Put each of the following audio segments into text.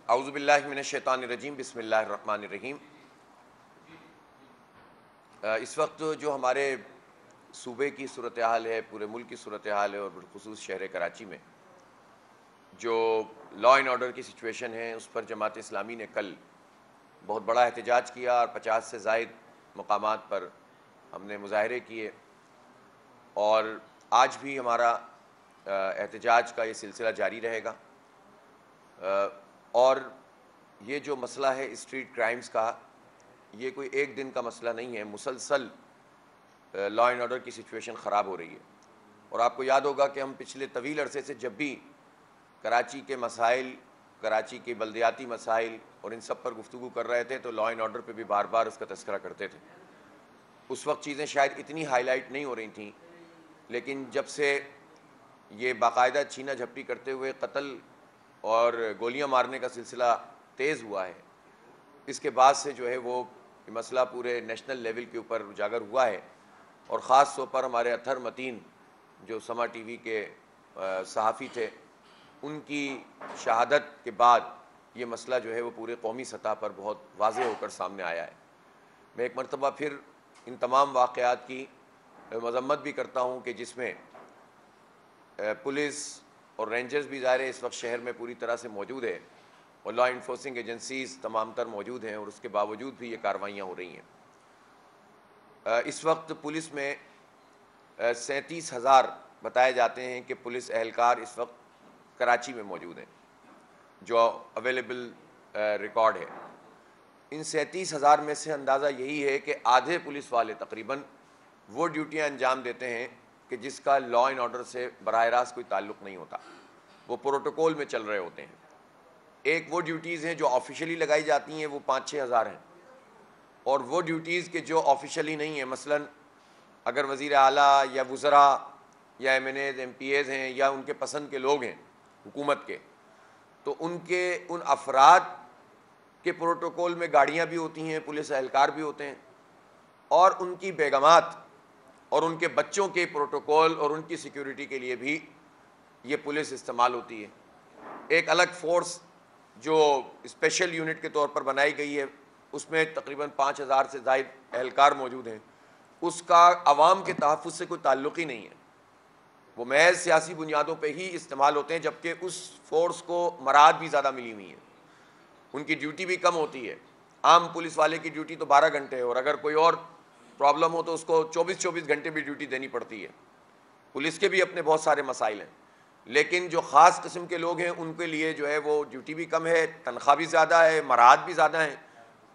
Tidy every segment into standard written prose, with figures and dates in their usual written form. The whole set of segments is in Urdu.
اعوذ باللہ من الشیطان الرجیم، بسم اللہ الرحمن الرحیم۔ اس وقت جو ہمارے صوبے کی صورتحال ہے، پورے ملک کی صورتحال ہے، اور بالخصوص شہر کراچی میں جو لا اینڈ آرڈر کی سچویشن ہے، اس پر جماعت اسلامی نے کل بہت بڑا احتجاج کیا اور 50 سے زائد مقامات پر ہم نے مظاہرے کیے، اور آج بھی ہمارا احتجاج کا یہ سلسلہ جاری رہے گا۔ اور یہ جو مسئلہ ہے اسٹریٹ کرائمز کا، یہ کوئی ایک دن کا مسئلہ نہیں ہے، مسلسل لا اینڈ آرڈر کی سچویشن خراب ہو رہی ہے۔ اور آپ کو یاد ہوگا کہ ہم پچھلے طویل عرصے سے جب بھی کراچی کے مسائل، کراچی کے بلدیاتی مسائل اور ان سب پر گفتگو کر رہے تھے تو لا اینڈ آرڈر پہ بھی بار بار اس کا تذکرہ کرتے تھے۔ اس وقت چیزیں شاید اتنی ہائی لائٹ نہیں ہو رہی تھیں، لیکن جب سے یہ باقاعدہ چھینا جھپٹی کرتے ہوئے قتل اور گولیاں مارنے کا سلسلہ تیز ہوا ہے، اس کے بعد سے جو ہے وہ مسئلہ پورے نیشنل لیول کے اوپر اجاگر ہوا ہے، اور خاص طور پر ہمارے اطہر متین جو سما ٹی وی کے صحافی تھے، ان کی شہادت کے بعد یہ مسئلہ جو ہے وہ پورے قومی سطح پر بہت واضح ہو کر سامنے آیا ہے۔ میں ایک مرتبہ پھر ان تمام واقعات کی مذمت بھی کرتا ہوں کہ جس میں پولیس اور رینجرز بھی ظاہر ہے اس وقت شہر میں پوری طرح سے موجود ہے، اور لا انفورسنگ ایجنسیز تمام تر موجود ہیں، اور اس کے باوجود بھی یہ کارروائیاں ہو رہی ہیں۔ اس وقت پولیس میں 37,000 بتائے جاتے ہیں کہ پولیس اہلکار اس وقت کراچی میں موجود ہیں، جو اویلیبل ریکارڈ ہے۔ ان 37,000 میں سے اندازہ یہی ہے کہ آدھے پولیس والے تقریباً وہ ڈیوٹیاں انجام دیتے ہیں کہ جس کا لا اینڈ آرڈر سے براہ راست کوئی تعلق نہیں ہوتا، وہ پروٹوکول میں چل رہے ہوتے ہیں۔ ایک وہ ڈیوٹیز ہیں جو آفیشلی لگائی جاتی ہیں، وہ 5-6 ہزار ہیں، اور وہ ڈیوٹیز کہ جو آفیشلی نہیں ہیں، مثلاً اگر وزیر اعلیٰ یا وزراء یا M N A's, M P A's ہیں، یا ان کے پسند کے لوگ ہیں حکومت کے، تو ان افراد کے پروٹوکول میں گاڑیاں بھی ہوتی ہیں، پولیس اہلکار بھی ہوتے ہیں، اور ان کی بیگمات اور ان کے بچوں کے پروٹوکول اور ان کی سیکیورٹی کے لیے بھی یہ پولیس استعمال ہوتی ہے۔ ایک الگ فورس جو اسپیشل یونٹ کے طور پر بنائی گئی ہے، اس میں تقریباً 5,000 سے زائد اہلکار موجود ہیں، اس کا عوام کے تحفظ سے کوئی تعلق ہی نہیں ہے، وہ محض سیاسی بنیادوں پہ ہی استعمال ہوتے ہیں، جبکہ اس فورس کو مراد بھی زیادہ ملی ہوئی ہیں، ان کی ڈیوٹی بھی کم ہوتی ہے۔ عام پولیس والے کی ڈیوٹی تو 12 گھنٹے ہے، اور اگر کوئی اور پرابلم ہو تو اس کو 24 گھنٹے بھی ڈیوٹی دینی پڑتی ہے۔ پولیس کے بھی اپنے بہت سارے مسائل ہیں، لیکن جو خاص قسم کے لوگ ہیں ان کے لیے جو ہے وہ ڈیوٹی بھی کم ہے، تنخواہ بھی زیادہ ہے، مراد بھی زیادہ ہیں،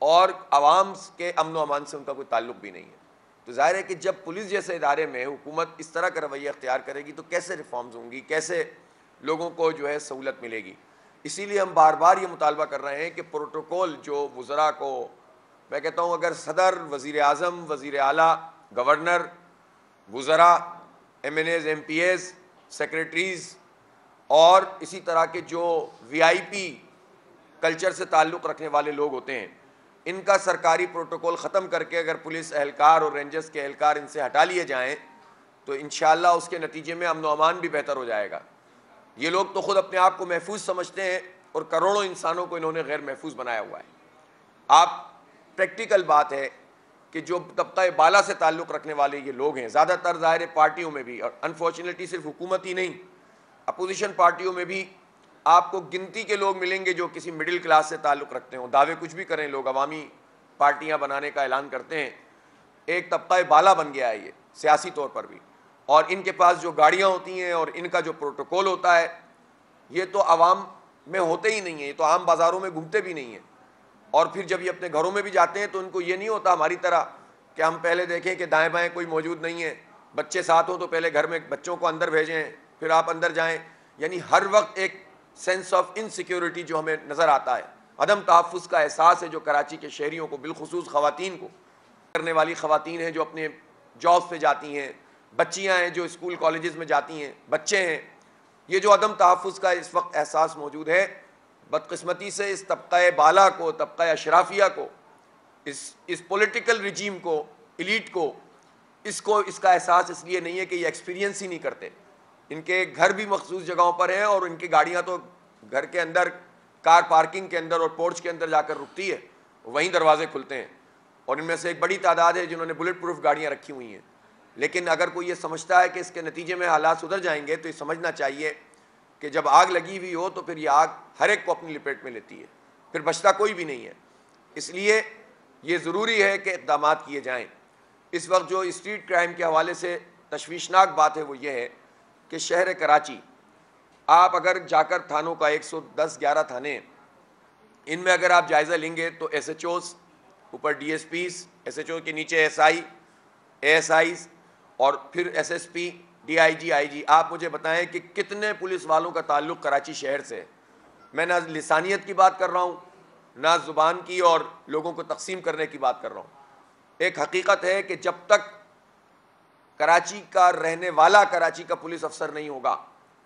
اور عوام کے امن و امان سے ان کا کوئی تعلق بھی نہیں ہے۔ تو ظاہر ہے کہ جب پولیس جیسے ادارے میں حکومت اس طرح کا رویہ اختیار کرے گی تو کیسے ریفارمز ہوں گی، کیسے لوگوں کو جو ہے سہولت ملے گی۔ اسی لیے ہم بار بار یہ مطالبہ کر رہے ہیں کہ پروٹوکول جو وزراء کو، میں کہتا ہوں اگر صدر، وزیر اعظم، وزیر اعلیٰ، گورنر، وزراء، M N A's, M P A's, secretaries, اور اسی طرح کے جو وی آئی پی کلچر سے تعلق رکھنے والے لوگ ہوتے ہیں، ان کا سرکاری پروٹوکول ختم کر کے اگر پولیس اہلکار اور رینجرز کے اہلکار ان سے ہٹا لیے جائیں تو انشاءاللہ اس کے نتیجے میں امن و امان بھی بہتر ہو جائے گا۔ یہ لوگ تو خود اپنے آپ کو محفوظ سمجھتے ہیں، اور کروڑوں انسانوں کو انہوں نے غیر محفوظ بنایا ہوا ہے۔ آپ پریکٹیکل بات ہے کہ جو طبقہ بالا سے تعلق رکھنے والے یہ لوگ ہیں، زیادہ تر ظاہر پارٹیوں میں بھی، اور انفارچونیٹلی صرف حکومت ہی نہیں، اپوزیشن پارٹیوں میں بھی آپ کو گنتی کے لوگ ملیں گے جو کسی مڈل کلاس سے تعلق رکھتے ہوں۔ دعوے کچھ بھی کریں لوگ، عوامی پارٹیاں بنانے کا اعلان کرتے ہیں، ایک طبقہ بالا بن گیا ہے یہ سیاسی طور پر بھی، اور ان کے پاس جو گاڑیاں ہوتی ہیں اور ان کا جو پروٹوکول ہوتا ہے یہ تو عوام میں ہوتے ہی نہیں ہیں، یہ تو عام بازاروں میں گھومتے بھی نہیں ہیں، اور پھر جب یہ اپنے گھروں میں بھی جاتے ہیں تو ان کو یہ نہیں ہوتا ہماری طرح کہ ہم پہلے دیکھیں کہ دائیں بائیں کوئی موجود نہیں ہے، بچے ساتھ ہوں تو پہلے گھر میں بچوں کو اندر بھیجیں پھر آپ اندر جائیں، یعنی ہر وقت ایک سینس آف انسیکیورٹی جو ہمیں نظر آتا ہے، عدم تحفظ کا احساس ہے جو کراچی کے شہریوں کو، بالخصوص خواتین کو، کرنے والی خواتین ہیں جو اپنے جابس پہ جاتی ہیں، بچیاں ہیں جو اسکول کالجز میں جاتی ہیں، بچے ہیں، یہ جو عدم تحفظ کا اس وقت احساس موجود ہے، بدقسمتی سے اس طبقہ بالا کو، طبقہ اشرافیہ کو، اس پولیٹیکل رجیم کو، ایلیٹ کو اس کا احساس اس لیے نہیں ہے کہ یہ ایکسپیرینس ہی نہیں کرتے، ان کے گھر بھی مخصوص جگہوں پر ہیں اور ان کی گاڑیاں تو گھر کے اندر کار پارکنگ کے اندر اور پورچ کے اندر جا کر رکتی ہے، وہیں دروازے کھلتے ہیں، اور ان میں سے ایک بڑی تعداد ہے جنہوں نے بلٹ پروف گاڑیاں رکھی ہوئی ہیں. لیکن اگر کوئی یہ سمجھتا ہے کہ اس کے نتیجے میں حالات سدھر جائیں گے، تو یہ سمجھنا چاہیے کہ جب آگ لگی ہوئی ہو تو پھر یہ آگ ہر ایک کو اپنی لپیٹ میں لیتی ہے، پھر بچتا کوئی بھی نہیں ہے. اس لیے یہ ضروری ہے کہ اقدامات کیے جائیں. اس وقت جو اسٹریٹ کرائم کے حوالے سے تشویشناک بات ہے وہ یہ ہے کہ شہر کراچی، آپ اگر جا کر تھانوں کا 110-11 تھانے، ان میں اگر آپ جائزہ لیں گے تو ایس ایچ اوز، اوپر D S Ps, S H O کے نیچے S I, A S Is, اور پھر S S P, D I G, I G, آپ مجھے بتائیں کہ کتنے پولیس والوں کا تعلق کراچی شہر سے ہے. میں نہ لسانیت کی بات کر رہا ہوں، نہ زبان کی اور لوگوں کو تقسیم کرنے کی بات کر رہا ہوں. ایک حقیقت ہے کہ جب تک کراچی کا رہنے والا کراچی کا پولیس افسر نہیں ہوگا،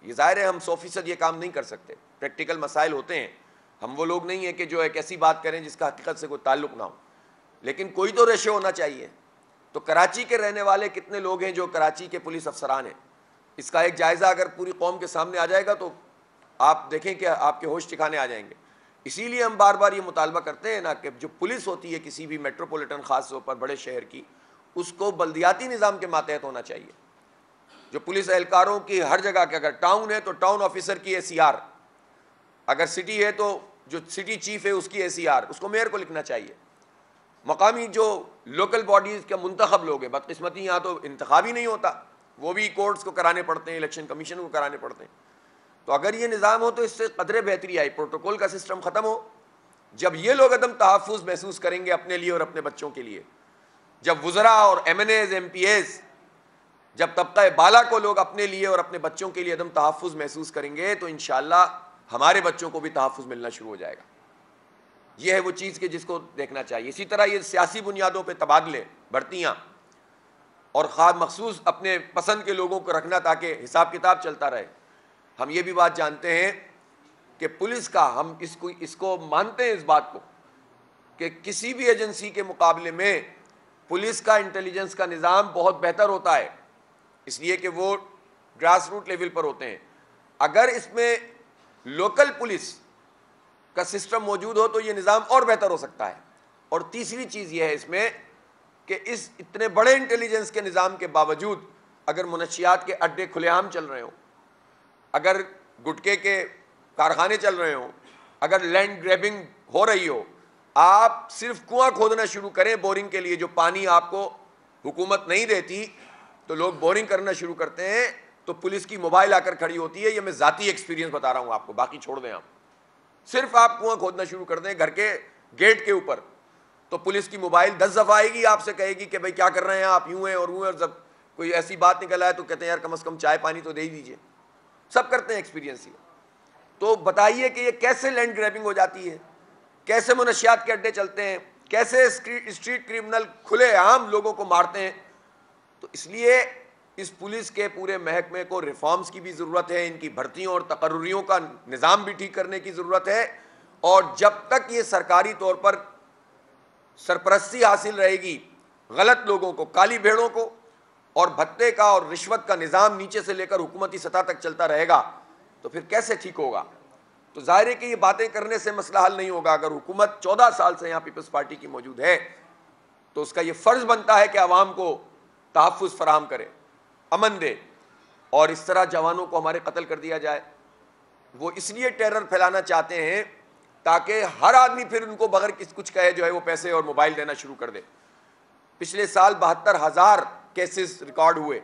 یہ ظاہر ہے ہم 100% یہ کام نہیں کر سکتے، پریکٹیکل مسائل ہوتے ہیں، ہم وہ لوگ نہیں ہیں کہ جو ایک ایسی بات کریں جس کا حقیقت سے کوئی تعلق نہ ہو، لیکن کوئی تو ریشو ہونا چاہیے. تو کراچی کے رہنے والے کتنے لوگ ہیں جو کراچی کے پولیس افسران ہیں، اس کا ایک جائزہ اگر پوری قوم کے سامنے آ جائے گا تو آپ دیکھیں کہ آپ کے ہوش ٹھکانے آ جائیں گے. اسی لیے ہم بار بار یہ مطالبہ کرتے ہیں نا کہ جو پولیس ہوتی ہے کسی بھی میٹروپولیٹن خاص طور پر بڑے شہر کی، اس کو بلدیاتی نظام کے ماتحت ہونا چاہیے. جو پولیس اہلکاروں کی ہر جگہ کے، اگر ٹاؤن ہے تو ٹاؤن آفیسر کی ACR، اگر سٹی ہے تو جو سٹی چیف ہے اس کی ACR، اس کو میئر کو لکھنا چاہیے. مقامی جو لوکل باڈیز کے منتخب لوگ ہیں، بدقسمتی یہاں تو انتخاب ہی نہیں ہوتا، وہ بھی کورٹس کو کرانے پڑتے ہیں، الیکشن کمیشن کو کرانے پڑتے ہیں. تو اگر یہ نظام ہو تو اس سے قدرے بہتری آئی، پروٹوکول کا سسٹم ختم ہو. جب یہ لوگ عدم تحفظ محسوس کریں گے اپنے لیے اور اپنے بچوں کے لیے، جب وزراء اور MNAs MPAs، جب طبقہ بالا کو لوگ اپنے لیے اور اپنے بچوں کے لیے عدم تحفظ محسوس کریں گے تو انشاءاللہ ہمارے بچوں کو بھی تحفظ ملنا شروع ہو جائے گا. یہ ہے وہ چیز کہ جس کو دیکھنا چاہیے. اسی طرح یہ سیاسی بنیادوں پہ تبادلے، بھرتیاں، اور خاص مخصوص اپنے پسند کے لوگوں کو رکھنا تاکہ حساب کتاب چلتا رہے. ہم یہ بھی بات جانتے ہیں کہ پولیس کا، ہم اس کو مانتے ہیں اس بات کو کہ کسی بھی ایجنسی کے مقابلے میں پولیس کا انٹیلیجنس کا نظام بہت بہتر ہوتا ہے، اس لیے کہ وہ گراس روٹ لیول پر ہوتے ہیں. اگر اس میں لوکل پولیس کا سسٹم موجود ہو تو یہ نظام اور بہتر ہو سکتا ہے. اور تیسری چیز یہ ہے اس میں کہ اس اتنے بڑے انٹیلیجنس کے نظام کے باوجود اگر منشیات کے اڈے کھلے عام چل رہے ہوں، اگر گٹکے کے کارخانے چل رہے ہوں، اگر لینڈ گریبنگ ہو رہی ہو، آپ صرف کنواں کھودنا شروع کریں بورنگ کے لیے، جو پانی آپ کو حکومت نہیں دیتی تو لوگ بورنگ کرنا شروع کرتے ہیں تو پولیس کی موبائل آ کر کھڑی ہوتی ہے. یہ میں ذاتی ایکسپیرینس بتا رہا ہوں آپ کو، باقی چھوڑ دیں. آپ صرف آپ کنواں کھودنا شروع کر دیں گھر کے گیٹ کے اوپر تو پولیس کی موبائل 10 دفعہ آئے گی، آپ سے کہے گی کہ بھائی کیا کر رہے ہیں آپ، یوں ہیں اور وہ ہیں، اور جب کوئی ایسی بات نکل آئے تو کہتے ہیں یار کم از کم چائے پانی تو دے ہی دیجیے. سب کرتے ہیں ایکسپیرینس. یہ تو بتائیے کہ یہ کیسے لینڈ گریبنگ ہو جاتی ہے، کیسے منشیات کے اڈے چلتے ہیں، کیسے اسٹریٹ کرمنل کھلے عام لوگوں کو مارتے ہیں. تو اس لیے اس پولیس کے پورے محکمے کو ریفارمز کی بھی ضرورت ہے، ان کی بھرتیوں اور تقرریوں کا نظام بھی ٹھیک کرنے کی ضرورت ہے. اور جب تک یہ سرکاری طور پر سرپرستی حاصل رہے گی غلط لوگوں کو، کالی بھیڑوں کو، اور بھتے کا اور رشوت کا نظام نیچے سے لے کر حکومتی سطح تک چلتا رہے گا تو پھر کیسے ٹھیک ہوگا. تو ظاہر ہے کہ یہ باتیں کرنے سے مسئلہ حل نہیں ہوگا. اگر حکومت 14 سال سے یہاں پیپلز پارٹی کی موجود ہے تو اس کا یہ فرض بنتا ہے کہ عوام کو تحفظ فراہم کرے، امن دے. اور اس طرح جوانوں کو ہمارے قتل کر دیا جائے، وہ اس لیے ٹیرر پھیلانا چاہتے ہیں تاکہ ہر آدمی پھر ان کو بغیر کچھ کہے جو ہے وہ پیسے اور موبائل دینا شروع کر دے. پچھلے سال 72,000 کیسز ریکارڈ ہوئے،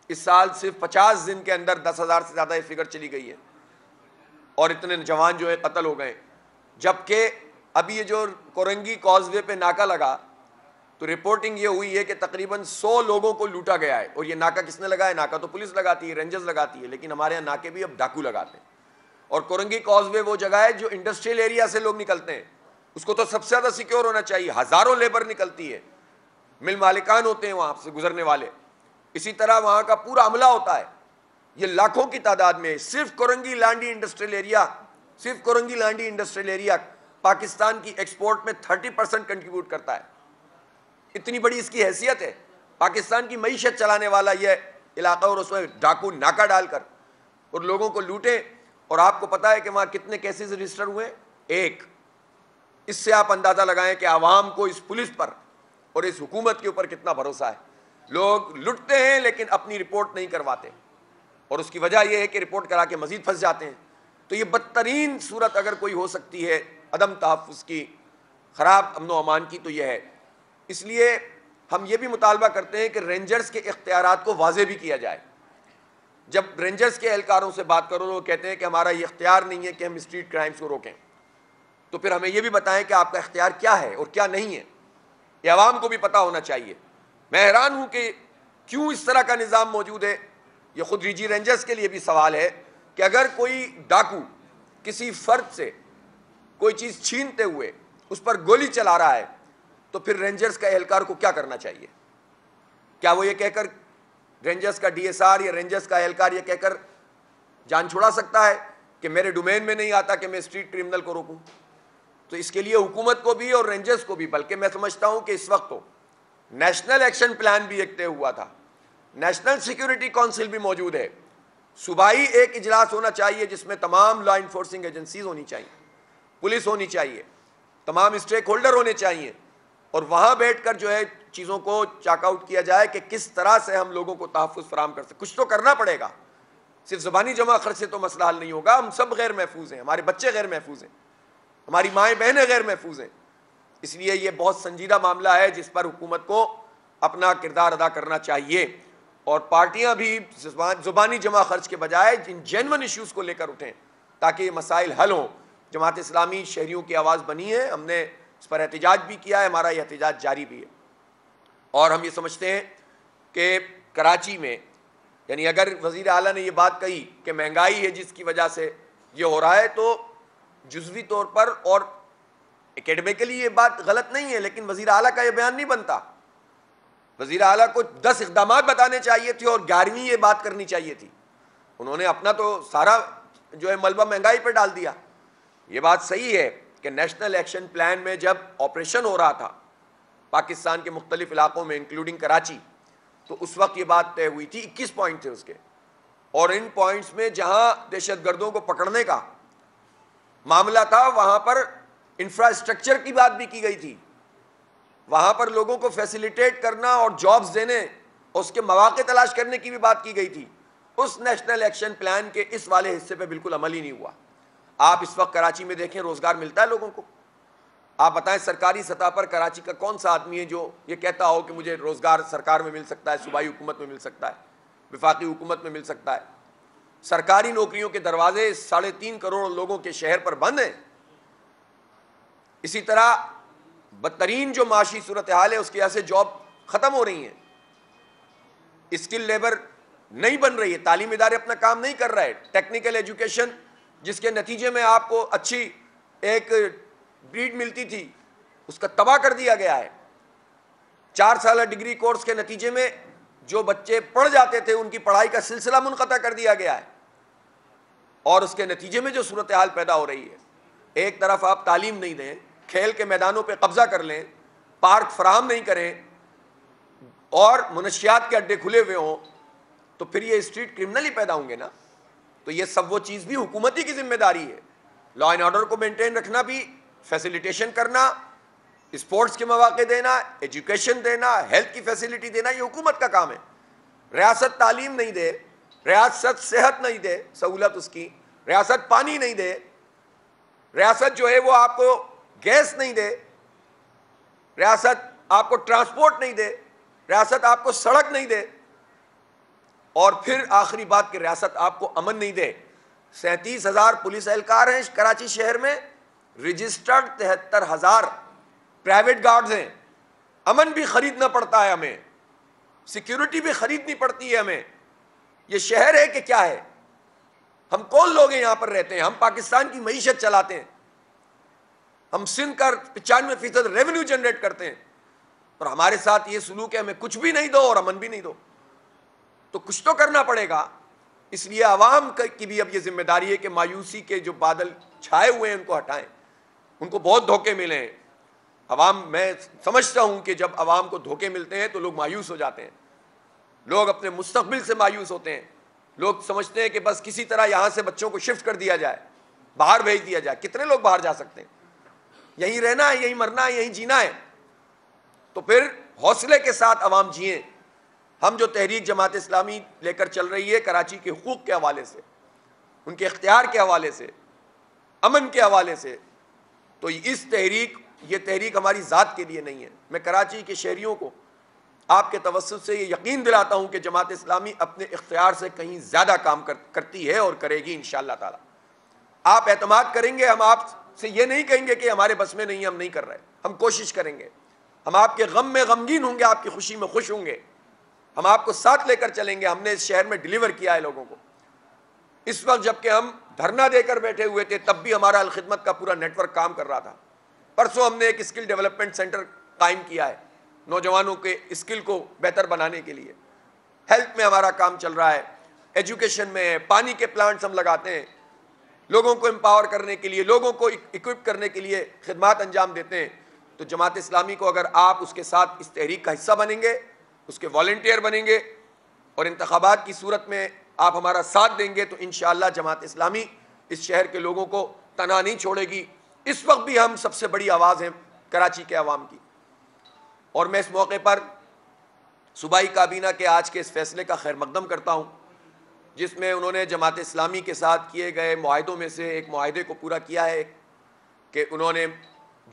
اس سال صرف 50 دن کے اندر 10,000 سے زیادہ یہ فگر چلی گئی ہے، اور اتنے جوان جو ہے قتل ہو گئے. جبکہ ابھی یہ جو کورنگی کاز وے پہ ناکہ لگا تو رپورٹنگ یہ ہوئی ہے کہ تقریباً 100 لوگوں کو لوٹا گیا ہے. اور یہ ناکہ کس نے لگایا؟ ناکہ تو پولیس لگاتی ہے، رینجرز لگاتی ہے، لیکن ہمارے یہاں ناکے بھی اب ڈاکو لگاتے ہیں. اور کورنگی کاز وے وہ جگہ ہے جو انڈسٹریل ایریا سے لوگ نکلتے ہیں، اس کو تو سب سے زیادہ سیکیور ہونا چاہیے. ہزاروں لیبر نکلتی ہے، مل مالکان ہوتے ہیں وہاں سے گزرنے والے، اسی طرح وہاں کا پورا عملہ ہوتا ہے. یہ لاکھوں کی تعداد میں صرف کورنگی لانڈی انڈسٹریل ایریا پاکستان کی ایکسپورٹ میں 30% کنٹریبیوٹ کرتا ہے. اتنی بڑی اس کی حیثیت ہے. پاکستان کی معیشت چلانے والا یہ علاقہ، اور اس میں ڈاکو ناکہ ڈال کر اور لوگوں کو لوٹے. اور آپ کو پتا ہے کہ وہاں کتنے کیسز رجسٹر ہوئے؟ ایک اس سے آپ اندازہ لگائیں کہ عوام کو اس پولیس پر اور اس حکومت کے اوپر کتنا بھروسہ ہے۔ لوگ لٹتے ہیں لیکن اپنی رپورٹ نہیں کرواتے، اور اس کی وجہ یہ ہے کہ رپورٹ کرا کے مزید پھنس جاتے ہیں۔ تو یہ بدترین صورت اگر کوئی ہو سکتی ہے عدم تحفظ کی، خراب امن و امان کی، تو یہ ہے۔ اس لیے ہم یہ بھی مطالبہ کرتے ہیں کہ رینجرز کے اختیارات کو واضح بھی کیا جائے۔ جب رینجرز کے اہلکاروں سے بات کرو وہ کہتے ہیں کہ ہمارا یہ اختیار نہیں ہے کہ ہم اسٹریٹ کرائمز کو روکیں، تو پھر ہمیں یہ بھی بتائیں کہ آپ کا اختیار کیا ہے اور کیا نہیں ہے، یہ عوام کو بھی پتہ ہونا چاہیے۔ میں حیران ہوں کہ کیوں اس طرح کا نظام موجود ہے۔ یہ خود ریجی رینجرز کے لیے بھی سوال ہے کہ اگر کوئی ڈاکو کسی فرد سے کوئی چیز چھینتے ہوئے اس پر گولی چلا رہا ہے تو پھر رینجرز کا اہلکار کو کیا کرنا چاہیے؟ کیا وہ یہ کہہ کر، رینجرز کا ڈی ایس آر یا رینجرز کا اہلکار یہ کہہ کر جان چھڑا سکتا ہے کہ میرے ڈومین میں نہیں آتا کہ میں اسٹریٹ کرمنل کو روکوں؟ تو اس کے لیے حکومت کو بھی اور رینجرز کو بھی، بلکہ میں سمجھتا ہوں کہ اس وقت تو نیشنل ایکشن پلان بھی ایک طے ہوا تھا، نیشنل سیکیورٹی کونسل بھی موجود ہے، صوبائی ایک اجلاس ہونا چاہیے جس میں تمام لا انفورسنگ ایجنسیز ہونی چاہیے، پولیس ہونی چاہیے، تمام اسٹیک ہولڈر ہونے چاہیے، اور وہاں بیٹھ کر جو ہے چیزوں کو چاک آؤٹ کیا جائے کہ کس طرح سے ہم لوگوں کو تحفظ فراہم کر سکتے۔ کچھ تو کرنا پڑے گا، صرف زبانی جمع خرچ سے تو مسئلہ حل نہیں ہوگا۔ ہم سب غیر محفوظ ہیں، ہمارے بچے غیر محفوظ ہیں، ہماری مائیں بہنیں غیر محفوظ ہیں۔ اس لیے یہ بہت سنجیدہ معاملہ ہے جس پر حکومت کو اپنا کردار ادا کرنا چاہیے، اور پارٹیاں بھی زبانی جمع خرچ کے بجائے جن جینون ایشوز کو لے کر اٹھیں تاکہ یہ مسائل حل ہوں۔ جماعت اسلامی شہریوں کی آواز بنی ہے، ہم نے اس پر احتجاج بھی کیا ہے، ہمارا یہ احتجاج جاری بھی ہے، اور ہم یہ سمجھتے ہیں کہ کراچی میں، یعنی اگر وزیر اعلیٰ نے یہ بات کہی کہ مہنگائی ہے جس کی وجہ سے یہ ہو رہا ہے، تو جزوی طور پر اور اکیڈمیکلی یہ بات غلط نہیں ہے، لیکن وزیر اعلیٰ کا یہ بیان نہیں بنتا۔ وزیر اعلیٰ کو 10 اقدامات بتانے چاہیے تھے اور 11ویں یہ بات کرنی چاہیے تھی۔ انہوں نے اپنا تو سارا جو ہے ملبہ مہنگائی پہ ڈال دیا۔ یہ بات صحیح ہے کہ نیشنل ایکشن پلان میں جب آپریشن ہو رہا تھا پاکستان کے مختلف علاقوں میں انکلوڈنگ کراچی، تو اس وقت یہ بات طے ہوئی تھی، 21 پوائنٹ تھے اس کے، اور ان پوائنٹس میں جہاں دہشت گردوں کو پکڑنے کا معاملہ تھا وہاں پر انفراسٹرکچر کی بات بھی کی گئی تھی، وہاں پر لوگوں کو فیسیلیٹیٹ کرنا اور جابز دینے اور اس کے مواقع تلاش کرنے کی بھی بات کی گئی تھی۔ اس نیشنل ایکشن پلان کے اس والے حصے پہ بالکل عمل ہی نہیں ہوا۔ آپ اس وقت کراچی میں دیکھیں روزگار ملتا ہے لوگوں کو؟ آپ بتائیں سرکاری سطح پر کراچی کا کون سا آدمی ہے جو یہ کہتا ہو کہ مجھے روزگار سرکار میں مل سکتا ہے، صوبائی حکومت میں مل سکتا ہے، وفاقی حکومت میں مل سکتا ہے؟ سرکاری نوکریوں کے دروازے 3.5 کروڑ لوگوں کے شہر پر بند ہیں۔ اسی طرح بدترین جو معاشی صورتحال ہے اس کی وجہ سے جاب ختم ہو رہی ہیں، اسکل لیبر نہیں بن رہی ہے، تعلیم ادارے اپنا کام نہیں کر رہے، ٹیکنیکل ایجوکیشن جس کے نتیجے میں آپ کو اچھی ایک بریڈ ملتی تھی اس کا تباہ کر دیا گیا ہے۔ 4 سالہ ڈگری کورس کے نتیجے میں جو بچے پڑھ جاتے تھے ان کی پڑھائی کا سلسلہ منقطع کر دیا گیا ہے، اور اس کے نتیجے میں جو صورتحال پیدا ہو رہی ہے، ایک طرف آپ تعلیم نہیں دیں، کھیل کے میدانوں پہ قبضہ کر لیں، پارک فراہم نہیں کریں اور منشیات کے اڈے کھلے ہوئے ہوں، تو پھر یہ اسٹریٹ کرمنل ہی پیدا ہوں گے نا۔ تو یہ سب وہ چیز بھی حکومتی کی ذمہ داری ہے، لا اینڈ آرڈر کو مینٹین رکھنا بھی، فیسیلیٹیشن کرنا، اسپورٹس کے مواقع دینا، ایجوکیشن دینا، ہیلتھ کی فیسیلٹی دینا، یہ حکومت کا کام ہے۔ ریاست تعلیم نہیں دے، ریاست صحت نہیں دے سہولت اس کی، ریاست پانی نہیں دے، ریاست جو ہے وہ آپ کو گیس نہیں دے، ریاست آپ کو ٹرانسپورٹ نہیں دے، ریاست آپ کو سڑک نہیں دے، اور پھر آخری بات کہ ریاست آپ کو امن نہیں دے۔ 37,000 پولیس اہلکار ہیں کراچی شہر میں، رجسٹرڈ 73,000 پرائیویٹ گارڈز ہیں۔ امن بھی خریدنا پڑتا ہے ہمیں، سیکیورٹی بھی خریدنی پڑتی ہے ہمیں۔ یہ شہر ہے کہ کیا ہے؟ ہم کون لوگ ہیں یہاں پر رہتے ہیں؟ ہم پاکستان کی معیشت چلاتے ہیں، ہم سندھ کا 95% ریونیو جنریٹ کرتے ہیں، اور ہمارے ساتھ یہ سلوک ہے ہمیں کچھ بھی نہیں دو اور امن بھی نہیں دو، تو کچھ تو کرنا پڑے گا۔ اس لیے عوام کی بھی اب یہ ذمہ داری ہے کہ مایوسی کے جو بادل چھائے ہوئے ہیں ان کو ہٹائیں، ان کو بہت دھوکے ملے ہیں۔ عوام، میں سمجھتا ہوں کہ جب عوام کو دھوکے ملتے ہیں تو لوگ مایوس ہو جاتے ہیں، لوگ اپنے مستقبل سے مایوس ہوتے ہیں، لوگ سمجھتے ہیں کہ بس کسی طرح یہاں سے بچوں کو شفٹ کر دیا جائے، باہر بھیج دیا جائے. کتنے لوگ باہر جا سکتے ہیں؟ یہیں رہنا ہے, یہیں مرنا ہے, یہیں جینا ہے. تو پھر حوصلے کے ساتھ عوام جئیں. ہم جو تحریک جماعت اسلامی لے کر چل رہی ہے کراچی کے حقوق کے حوالے سے, ان کے اختیار کے حوالے سے, امن کے حوالے سے, تو یہ تحریک ہماری ذات کے لیے نہیں ہے. میں کراچی کے شہریوں کو آپ کے توسط سے یہ یقین دلاتا ہوں کہ جماعت اسلامی اپنے اختیار سے کہیں زیادہ کام کرتی ہے اور کرے گی انشاءاللہ تعالی. آپ اعتماد کریں گے, ہم آپ سے یہ نہیں کہیں گے کہ ہمارے بس میں نہیں ہے, ہم نہیں کر رہے, ہم کوشش کریں گے. ہم آپ کے غم میں غمگین ہوں گے, آپ کی خوشی میں خوش ہوں گے. ہم آپ کو ساتھ لے کر چلیں گے. ہم نے اس شہر میں ڈیلیور کیا ہے لوگوں کو. اس وقت جب کہ ہم دھرنا دے کر بیٹھے ہوئے تھے تب بھی ہمارا الخدمت کا پورا نیٹ ورک کام کر رہا تھا. پرسوں ہم نے ایک اسکل ڈیولپمنٹ سینٹر قائم کیا ہے نوجوانوں کے اسکل کو بہتر بنانے کے لیے. ہیلتھ میں ہمارا کام چل رہا ہے, ایجوکیشن میں, پانی کے پلانٹس ہم لگاتے ہیں, لوگوں کو امپاور کرنے کے لیے, لوگوں کو اکوپ کرنے کے لیے خدمات انجام دیتے ہیں. تو جماعت اسلامی کو اگر آپ اس کے ساتھ اس تحریک کا حصہ بنیں گے, اس کے والنٹیئر بنیں گے اور انتخابات کی صورت میں آپ ہمارا ساتھ دیں گے تو انشاءاللہ جماعت اسلامی اس شہر کے لوگوں کو تنہا نہیں چھوڑے گی. اس وقت بھی ہم سب سے بڑی آواز ہیں کراچی کے عوام کی. اور میں اس موقع پر صوبائی کابینہ کے آج کے اس فیصلے کا خیر مقدم کرتا ہوں جس میں انہوں نے جماعت اسلامی کے ساتھ کیے گئے معاہدوں میں سے ایک معاہدے کو پورا کیا ہے کہ انہوں نے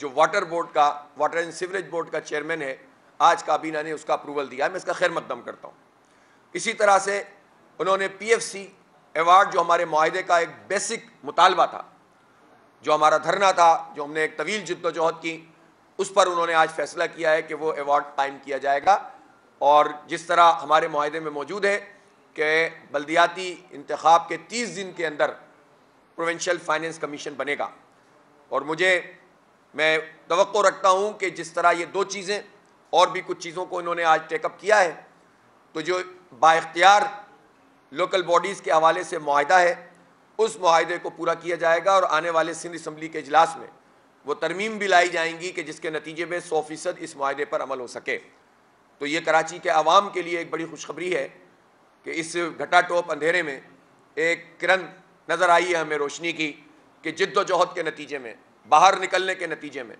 جو واٹر اینڈ سیوریج بورڈ کا چیئرمین ہے, آج کابینہ نے اس کا اپروول دیا ہے. میں اس کا خیر مقدم کرتا ہوں. اسی طرح سے انہوں نے پی ایف سی ایوارڈ جو ہمارے معاہدے کا ایک بیسک مطالبہ تھا, جو ہمارا دھرنا تھا, جو ہم نے ایک طویل جد و جہد کی, اس پر انہوں نے آج فیصلہ کیا ہے کہ وہ ایوارڈ قائم کیا جائے گا. اور جس طرح ہمارے معاہدے میں موجود ہے کہ بلدیاتی انتخاب کے 30 دن کے اندر پروونشل فائنینس کمیشن بنے گا. اور میں توقع رکھتا ہوں کہ جس طرح یہ دو چیزیں اور بھی کچھ چیزوں کو انہوں نے آج ٹیک اپ کیا ہے, تو جو با اختیار لوکل باڈیز کے حوالے سے معاہدہ ہے اس معاہدے کو پورا کیا جائے گا. اور آنے والے سندھ اسمبلی کے اجلاس میں وہ ترمیم بھی لائی جائیں گی کہ جس کے نتیجے میں 100% اس معاہدے پر عمل ہو سکے. تو یہ کراچی کے عوام کے لیے ایک بڑی خوشخبری ہے کہ اس گھٹا ٹوپ اندھیرے میں ایک کرن نظر آئی ہے ہمیں روشنی کی, کہ جد و جہد کے نتیجے میں, باہر نکلنے کے نتیجے میں,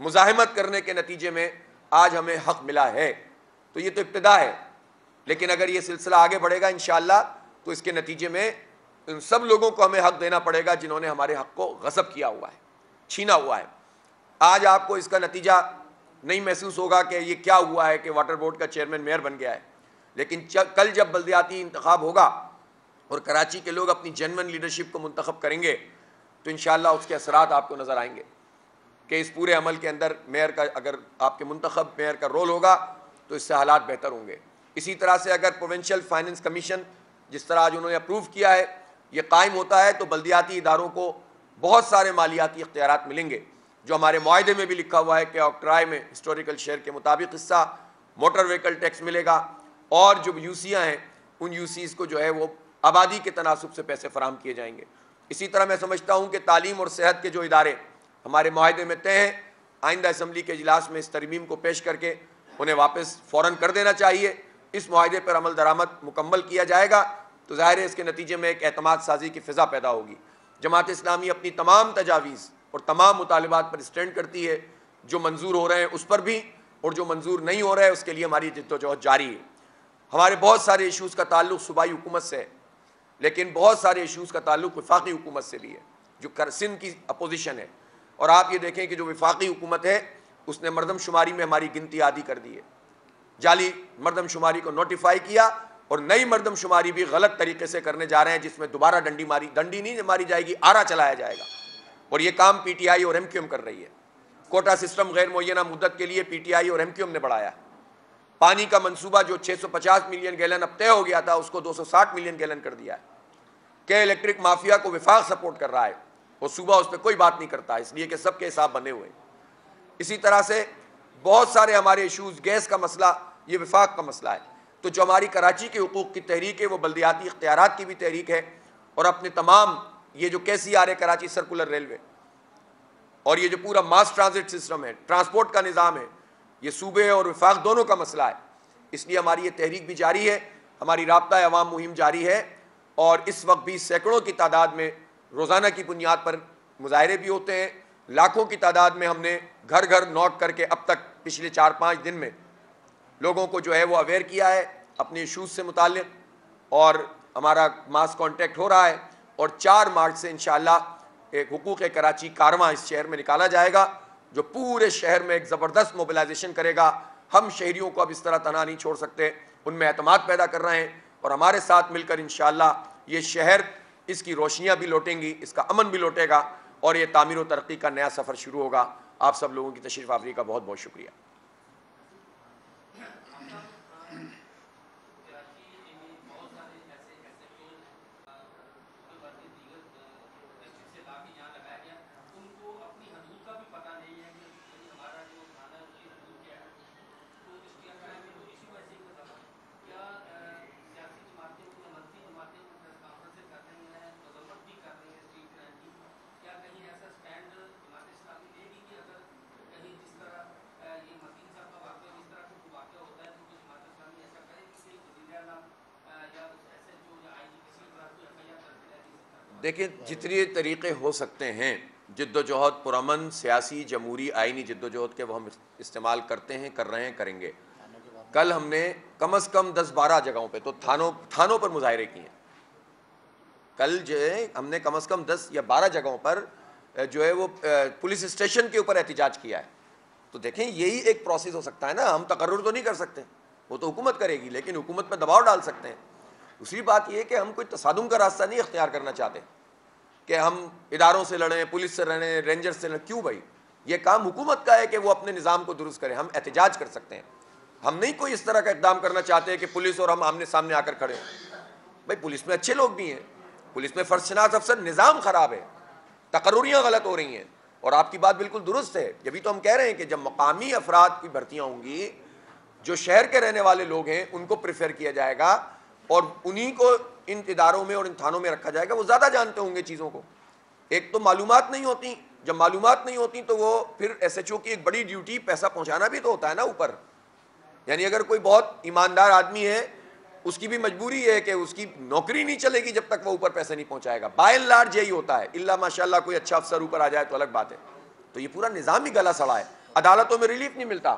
مزاحمت کرنے کے نتیجے میں آج ہمیں حق ملا ہے. تو یہ تو ابتدا ہے, لیکن اگر یہ سلسلہ آگے بڑھے گا انشاءاللہ تو اس کے نتیجے میں ان سب لوگوں کو ہمیں حق دینا پڑے گا جنہوں نے ہمارے حق کو غصب کیا ہوا ہے, چھینا ہوا ہے. آج آپ کو اس کا نتیجہ نہیں محسوس ہوگا کہ یہ کیا ہوا ہے کہ واٹر بورڈ کا چیئرمین میئر بن گیا ہے, لیکن کل جب بلدیاتی انتخاب ہوگا اور کراچی کے لوگ اپنی جینوئن لیڈرشپ کو منتخب کریں گے تو انشاءاللہ اس کے اثرات آپ کو نظر آئیں گے کہ اس پورے عمل کے اندر میئر کا, اگر آپ کے منتخب میئر کا رول ہوگا تو اس سے حالات بہتر ہوں گے. اسی طرح سے اگر پروونشل فائنینس کمیشن جس طرح آج انہوں نے اپروو کیا ہے یہ قائم ہوتا ہے تو بلدیاتی اداروں کو بہت سارے مالیاتی اختیارات ملیں گے, جو ہمارے معاہدے میں بھی لکھا ہوا ہے کہ آکٹرائے میں ہسٹوریکل شیئر کے مطابق حصہ, موٹر وہیکل ٹیکس ملے گا, اور جو یوسیاں ہیں ان یوسیز کو جو ہے وہ آبادی کے تناسب سے پیسے فراہم کیے جائیں گے. اسی طرح میں سمجھتا ہوں کہ تعلیم اور صحت کے جو ادارے ہمارے معاہدے میں طے ہیں, آئندہ اسمبلی کے اجلاس میں اس ترمیم کو پیش کر کے انہیں واپس فوراً کر دینا چاہیے. اس معاہدے پر عمل درآمد مکمل کیا جائے گا تو ظاہر ہے اس کے نتیجے میں ایک اعتماد سازی کی فضا پیدا ہوگی. جماعت اسلامی اپنی تمام تجاویز اور تمام مطالبات پر اسٹینڈ کرتی ہے, جو منظور ہو رہے ہیں اس پر بھی اور جو منظور نہیں ہو رہے ہیں اس کے لیے ہماری جد و جہد جاری ہے. ہمارے بہت سارے ایشوز کا تعلق صوبائی حکومت سے ہے, لیکن بہت سارے ایشوز کا تعلق وفاقی حکومت سے بھی ہے جو سندھ کی اپوزیشن ہے. اور آپ یہ دیکھیں کہ جو وفاقی حکومت ہے اس نے مردم شماری میں ہماری گنتی عادی کر دی ہے, جعلی مردم شماری کو نوٹیفائی کیا اور نئی مردم شماری بھی غلط طریقے سے کرنے جا رہے ہیں جس میں دوبارہ ڈنڈی نہیں ماری جائے گی, آرا چلایا جائے گا. اور یہ کام پی ٹی آئی اور ایم کیو ایم کر رہی ہے. کوٹا سسٹم غیر معینہ مدت کے لیے پی ٹی آئی اور ایم کیو ایم نے بڑھایا. پانی کا منصوبہ جو 650 ملین گیلن اب طے ہو گیا تھا اس کو 260 ملین گیلن کر دیا ہے. کہ الیکٹرک مافیا کو وفاق سپورٹ کر رہا ہے اور صوبہ اس پہ کوئی بات نہیں کرتا, اس لیے کہ سب کے حساب بنے ہوئے. اسی طرح سے بہت سارے ہمارے ایشوز, گیس کا مسئلہ یہ وفاق کا مسئلہ ہے. تو جو ہماری کراچی کے حقوق کی تحریک ہے وہ بلدیاتی اختیارات کی بھی تحریک ہے, اور اپنے تمام یہ جو کیسی آ رہے کراچی سرکولر ریلوے اور یہ جو پورا ماس ٹرانزٹ سسٹم ہے, ٹرانسپورٹ کا نظام ہے, یہ صوبے اور وفاق دونوں کا مسئلہ ہے. اس لیے ہماری یہ تحریک بھی جاری ہے, ہماری رابطہ عوام مہم جاری ہے, اور اس وقت بھی سینکڑوں کی تعداد میں روزانہ کی بنیاد پر مظاہرے بھی ہوتے ہیں، لاکھوں کی تعداد میں ہم نے گھر گھر نوک کر کے اب تک پچھلے 4-5 دن میں لوگوں کو جو ہے وہ اویئر کیا ہے اپنے ایشوز سے متعلق، اور ہمارا ماس کانٹیکٹ ہو رہا ہے، اور 4 مارچ سے انشاءاللہ ایک حقوق کراچی کارواں اس شہر میں نکالا جائے گا جو پورے شہر میں ایک زبردست موبلائزیشن کرے گا۔ ہم شہریوں کو اب اس طرح تنہا نہیں چھوڑ سکتے، ان میں اعتماد پیدا کر رہے ہیں، اور ہمارے ساتھ مل کر انشاءاللہ یہ شہر، اس کی روشنیاں بھی لوٹیں گی، اس کا امن بھی لوٹے گا، اور یہ تعمیر و ترقی کا نیا سفر شروع ہوگا۔ آپ سب لوگوں کی تشریف آوری کا بہت بہت شکریہ۔ دیکھیں، جتنے طریقے ہو سکتے ہیں جد و جہد پرامن سیاسی جمہوری آئینی جد و جہد کے وہ ہم استعمال کرتے ہیں، کر رہے ہیں، کریں گے۔ کل ہم نے کم از کم 10-12 جگہوں پہ تو تھانوں پر مظاہرے کیے ہیں۔ کل جو ہے ہم نے کم از کم 10 یا 12 جگہوں پر جو ہے وہ پولیس اسٹیشن کے اوپر احتجاج کیا ہے۔ تو دیکھیں یہی ایک پروسیس ہو سکتا ہے نا، ہم تقرر تو نہیں کر سکتے، وہ تو حکومت کرے گی، لیکن حکومت پہ دباؤ ڈال سکتے ہیں۔ دوسری بات یہ ہے کہ ہم کوئی تصادم کا راستہ نہیں اختیار کرنا چاہتے کہ ہم اداروں سے لڑیں، پولیس سے لڑیں، رینجر سے لڑیں۔ کیوں بھائی؟ یہ کام حکومت کا ہے کہ وہ اپنے نظام کو درست کرے۔ ہم احتجاج کر سکتے ہیں، ہم نہیں کوئی اس طرح کا اقدام کرنا چاہتے کہ پولیس اور ہم آمنے سامنے آ کر کھڑے ہیں۔ بھائی پولیس میں اچھے لوگ بھی ہیں، پولیس میں فرض شناس افسر، نظام خراب ہے، تقرریاں غلط ہو رہی ہیں، اور آپ کی بات بالکل درست ہے۔ جبھی تو ہم کہہ رہے ہیں کہ جب مقامی افراد کی بھرتیاں ہوں گی، جو شہر کے رہنے والے لوگ ہیں ان کو پریفر کیا جائے گا، اور انہی کو ان اداروں میں اور ان تھانوں میں رکھا جائے گا، وہ زیادہ جانتے ہوں گے چیزوں کو۔ ایک تو معلومات نہیں ہوتی، جب معلومات نہیں ہوتی تو وہ پھر ایس ایچ او کی ایک بڑی ڈیوٹی پیسہ پہنچانا بھی تو ہوتا ہے نا اوپر۔ یعنی اگر کوئی بہت ایماندار آدمی ہے، اس کی بھی مجبوری ہے کہ اس کی نوکری نہیں چلے گی جب تک وہ اوپر پیسے نہیں پہنچائے گا۔ بائی اینڈ لارج یہی ہوتا ہے، الا ماشاءاللہ کوئی اچھا افسر اوپر آ جائے تو الگ بات ہے۔ تو یہ پورا نظام ہی گلا سڑا ہے، عدالتوں میں ریلیف نہیں ملتا۔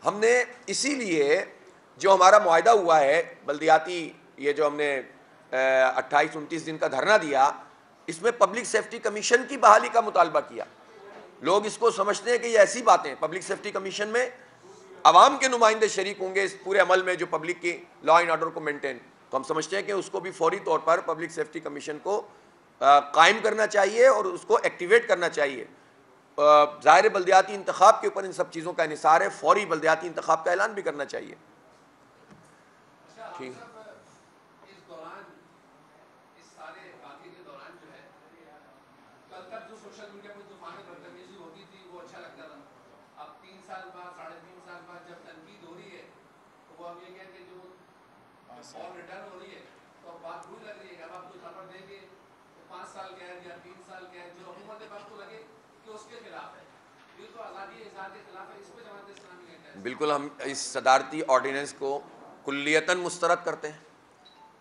ہم نے اسی لیے جو ہمارا معاہدہ ہوا ہے بلدیاتی، یہ جو ہم نے 28-29 دن کا دھرنا دیا، اس میں پبلک سیفٹی کمیشن کی بحالی کا مطالبہ کیا۔ لوگ اس کو سمجھتے ہیں کہ یہ ایسی باتیں، پبلک سیفٹی کمیشن میں عوام کے نمائندے شریک ہوں گے اس پورے عمل میں جو پبلک کی لا اینڈ آرڈر کو مینٹین، تو ہم سمجھتے ہیں کہ اس کو بھی فوری طور پر پبلک سیفٹی کمیشن کو قائم کرنا چاہیے اور اس کو ایکٹیویٹ کرنا چاہیے۔ ظاہر بلدیاتی انتخاب کے اوپر ان سب چیزوں کا انحصار ہے، فوری بلدیاتی انتخاب کا اعلان بھی کرنا چاہیے۔ ٹھیک اور ریٹرن ہو رہی ہے تو بات بری لگ رہی ہے کہ اب آپ کوئی خبر دیں گے 5 سال قید یا 3 سال قید، جو حکومت وقت کو لگے کہ اس کے خلاف ہے، یہ تو آزادی اظہار کے خلاف ہے۔ اس پہ جماعت اسلامی کہتا ہے بالکل ہم اس صدارتی آرڈیننس کو کلیتاً مسترد کرتے ہیں،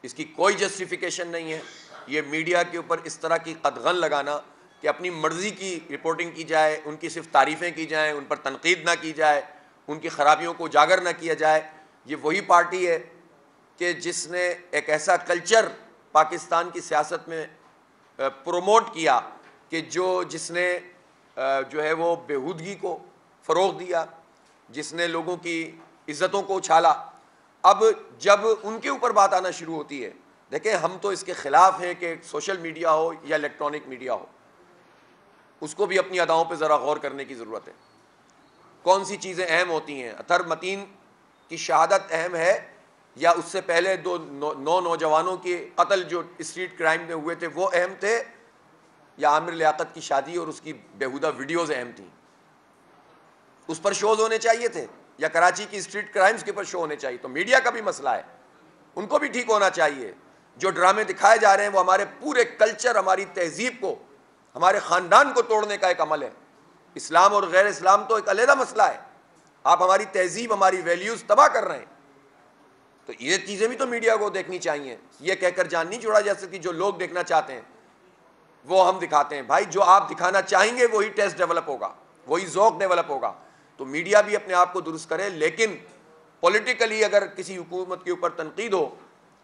اس کی کوئی جسٹیفیکیشن نہیں ہے۔ یہ میڈیا کے اوپر اس طرح کی قدغن لگانا کہ اپنی مرضی کی رپورٹنگ کی جائے، ان کی صرف تعریفیں کی جائیں، ان پر تنقید نہ کی جائے، ان کی خرابیوں کو اجاگر نہ کیا جائے، یہ وہی پارٹی ہے کہ جس نے ایک ایسا کلچر پاکستان کی سیاست میں پروموٹ کیا کہ جس نے جو ہے وہ بےہودگی کو فروغ دیا، جس نے لوگوں کی عزتوں کو اچھالا۔ اب جب ان کے اوپر بات آنا شروع ہوتی ہے، دیکھیں ہم تو اس کے خلاف ہیں کہ سوشل میڈیا ہو یا الیکٹرانک میڈیا ہو، اس کو بھی اپنی اداؤں پہ ذرا غور کرنے کی ضرورت ہے۔ کون سی چیزیں اہم ہوتی ہیں؟ اطہر متین کی شہادت اہم ہے یا اس سے پہلے 9 نوجوانوں کے قتل جو اسٹریٹ کرائم میں ہوئے تھے وہ اہم تھے، یا عامر لیاقت کی شادی اور اس کی بیہودہ ویڈیوز اہم تھیں؟ اس پر شوز ہونے چاہیے تھے، یا کراچی کی اسٹریٹ کرائمز کے پر شو ہونے چاہیے؟ تو میڈیا کا بھی مسئلہ ہے، ان کو بھی ٹھیک ہونا چاہیے۔ جو ڈرامے دکھائے جا رہے ہیں وہ ہمارے پورے کلچر، ہماری تہذیب کو، ہمارے خاندان کو توڑنے کا ایک عمل ہے۔ اسلام اور غیر اسلام تو ایک علیحدہ مسئلہ ہے، آپ ہماری تہذیب، ہماری ویلیوز تباہ کر رہے ہیں۔ تو یہ چیزیں بھی تو میڈیا کو دیکھنی چاہیے. یہ کہہ کر جان نہیں چھوڑا جا سکتی جو لوگ دیکھنا چاہتے ہیں وہ ہم دکھاتے ہیں. بھائی جو آپ دکھانا چاہیں گے وہی ٹیسٹ ڈیولپ ہوگا, وہی ذوق ڈیولپ ہوگا. تو میڈیا بھی اپنے آپ کو درست کرے, لیکن پولیٹیکلی اگر کسی حکومت کے اوپر تنقید ہو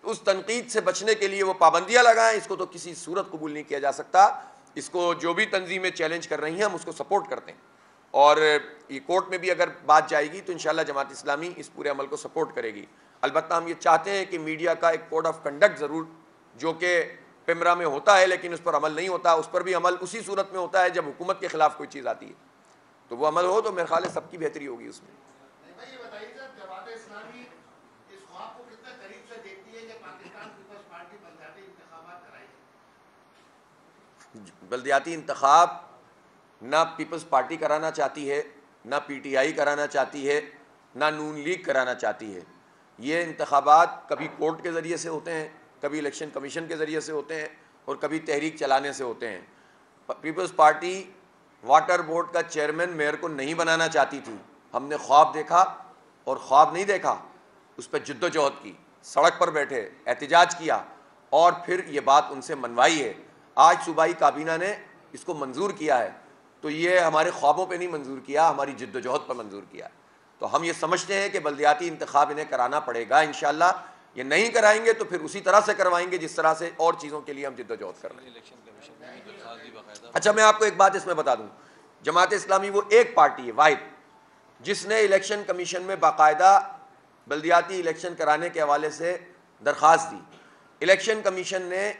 تو اس تنقید سے بچنے کے لیے وہ پابندیاں لگائیں. اس کو تو کسی صورت قبول نہیں کیا جا سکتا. اس کو جو بھی تنظیمیں چیلنج کر رہی ہیں ہم اس کو سپورٹ کرتے ہیں, اور یہ کورٹ میں بھی اگر بات جائے گی تو انشاءاللہ جماعت اسلامی اس پورے عمل کو سپورٹ کرے گی. البتہ ہم یہ چاہتے ہیں کہ میڈیا کا ایک کوڈ آف کنڈکٹ ضرور, جو کہ پیمرا میں ہوتا ہے لیکن اس پر عمل نہیں ہوتا, اس پر بھی عمل اسی صورت میں ہوتا ہے جب حکومت کے خلاف کوئی چیز آتی ہے, تو وہ عمل ہو تو میرے خیال ہے سب کی بہتری ہوگی اس میں. یہ بتائیے سر, جماعت اسلامی اس خواب کو کتنے قریب سے دیکھتی ہے کہ پاکستان پیپلز پارٹی بلدیاتی انتخابات کرائے؟ بلدیاتی انتخاب نہ پیپلز پارٹی کرانا چاہتی ہے, نہ پی ٹی آئی کرانا چاہتی ہے, نہ نون لیگ کرانا چاہتی ہے. یہ انتخابات کبھی کورٹ کے ذریعے سے ہوتے ہیں, کبھی الیکشن کمیشن کے ذریعے سے ہوتے ہیں, اور کبھی تحریک چلانے سے ہوتے ہیں. پیپلز پارٹی واٹر بورڈ کا چیئرمین میئر کو نہیں بنانا چاہتی تھی. ہم نے خواب دیکھا اور خواب نہیں دیکھا, اس پہ جد و جہد کی, سڑک پر بیٹھے احتجاج کیا اور پھر یہ بات ان سے منوائی ہے. آج صوبائی کابینہ نے اس کو منظور کیا ہے, تو یہ ہمارے خوابوں پہ نہیں منظور کیا, ہماری جد و جہد پر منظور کیا. تو ہم یہ سمجھتے ہیں کہ بلدیاتی انتخاب انہیں کرانا پڑے گا انشاءاللہ. یہ نہیں کرائیں گے تو پھر اسی طرح سے کروائیں گے جس طرح سے اور چیزوں کے لیے ہم جد و جہد کر رہے ہیں. اچھا میں آپ کو ایک بات اس میں بتا دوں, جماعت اسلامی وہ ایک پارٹی ہے واحد جس نے الیکشن کمیشن میں باقاعدہ بلدیاتی الیکشن کرانے کے حوالے سے درخواست دی. الیکشن کمیشن نے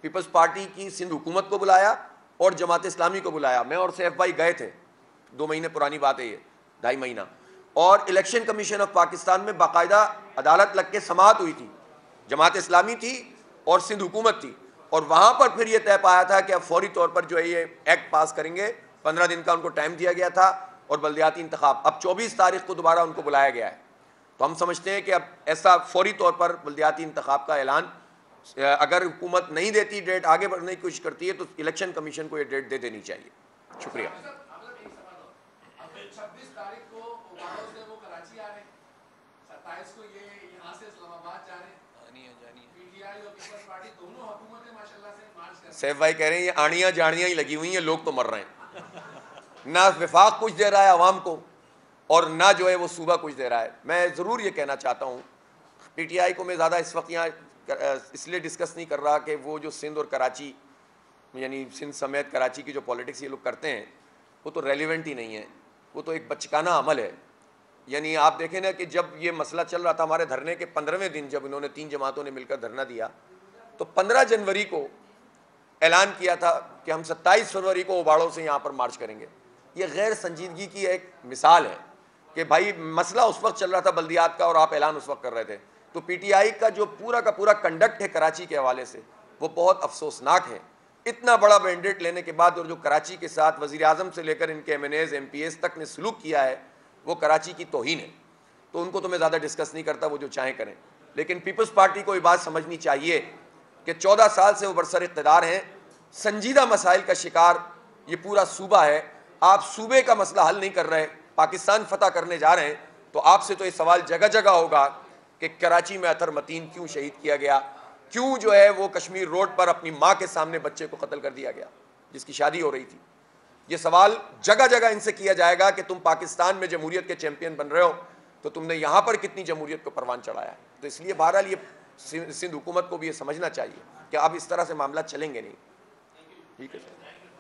پیپلز پارٹی کی سندھ حکومت کو بلایا اور جماعت اسلامی کو بلایا. میں اور سیف بھائی گئے تھے, 2 مہینے پرانی بات ہے یہ, 2.5 مہینہ, اور الیکشن کمیشن آف پاکستان میں باقاعدہ عدالت لگ کے سماعت ہوئی تھی. جماعت اسلامی تھی اور سندھ حکومت تھی, اور وہاں پر پھر یہ طے پایا تھا کہ اب فوری طور پر جو ہے یہ ایکٹ پاس کریں گے. 15 دن کا ان کو ٹائم دیا گیا تھا, اور بلدیاتی انتخاب اب 24 تاریخ کو دوبارہ ان کو بلایا گیا ہے. تو ہم سمجھتے ہیں کہ اب ایسا فوری طور پر بلدیاتی انتخاب کا اعلان, اگر حکومت نہیں دیتی, ڈیٹ آگے بڑھنے کی کوشش کرتی ہے, تو الیکشن کمیشن کو یہ ڈیٹ دے دینی چاہیے. شکریہ. 26 تاریخ کو اوباڑوں سے وہ کراچی آ رہے ہیں, 27 کو یہ یہاں سے اسلام آباد جا رہے ہیں. پی ٹی آئی اور پیپلز پارٹی دونوں حکومتیں ماشاءاللہ سے مارچ کر رہی ہیں. سیف بھائی کہہ رہے ہیں یہ آڑیاں جاڑیاں ہی لگی ہوئی ہیں, لوگ تو مر رہے ہیں. نہ وفاق کچھ دے رہا ہے عوام کو, اور نہ جو ہے وہ صوبہ کچھ دے رہا ہے. میں ضرور یہ کہنا چاہتا ہوں, پی ٹی آئی کو میں زیادہ اس وقت یہاں اس لیے ڈسکس نہیں کر رہا کہ وہ جو سندھ اور کراچی, یعنی سندھ سمیت کراچی کی جو پالیٹکس یہ لوگ کرتے ہیں وہ تو ریلیونٹ ہی نہیں ہے, وہ تو ایک بچکانہ عمل ہے. یعنی آپ دیکھیں نا کہ جب یہ مسئلہ چل رہا تھا ہمارے دھرنے کے 15ویں دن, جب انہوں نے 3 جماعتوں نے مل کر دھرنا دیا, تو 15 جنوری کو اعلان کیا تھا کہ ہم 27 فروری کو اوباڑوں سے یہاں پر مارچ کریں گے. یہ غیر سنجیدگی کی ایک مثال ہے کہ بھائی مسئلہ اس وقت چل رہا تھا بلدیات کا, اور آپ اعلان اس وقت کر رہے تھے. تو پی ٹی آئی کا جو پورا کا پورا کنڈکٹ ہے کراچی کے حوالے سے وہ بہت افسوسناک ہے. اتنا بڑا مینڈیٹ لینے کے بعد, اور جو کراچی کے ساتھ وزیر اعظم سے لے کر ان کے MNAs MPAs تک نے سلوک کیا ہے, وہ کراچی کی توہین ہے. تو ان کو تو میں زیادہ ڈسکس نہیں کرتا, وہ جو چاہیں کریں. لیکن پیپلز پارٹی کو یہ بات سمجھنی چاہیے کہ 14 سال سے وہ برسر اقتدار ہیں, سنجیدہ مسائل کا شکار یہ پورا صوبہ ہے. آپ صوبے کا مسئلہ حل نہیں کر رہے, پاکستان فتح کرنے جا رہے ہیں, تو آپ سے تو یہ سوال جگہ جگہ ہوگا کہ کراچی میں اطہر متین کیوں شہید کیا گیا, کیوں جو ہے وہ کشمیر روڈ پر اپنی ماں کے سامنے بچے کو قتل کر دیا گیا جس کی شادی ہو رہی تھی. یہ سوال جگہ جگہ ان سے کیا جائے گا کہ تم پاکستان میں جمہوریت کے چیمپئن بن رہے ہو, تو تم نے یہاں پر کتنی جمہوریت کو پروان چڑھایا ہے. تو اس لیے بہرحال یہ سندھ حکومت کو بھی یہ سمجھنا چاہیے کہ اب اس طرح سے معاملات چلیں گے نہیں. ٹھیک ہے.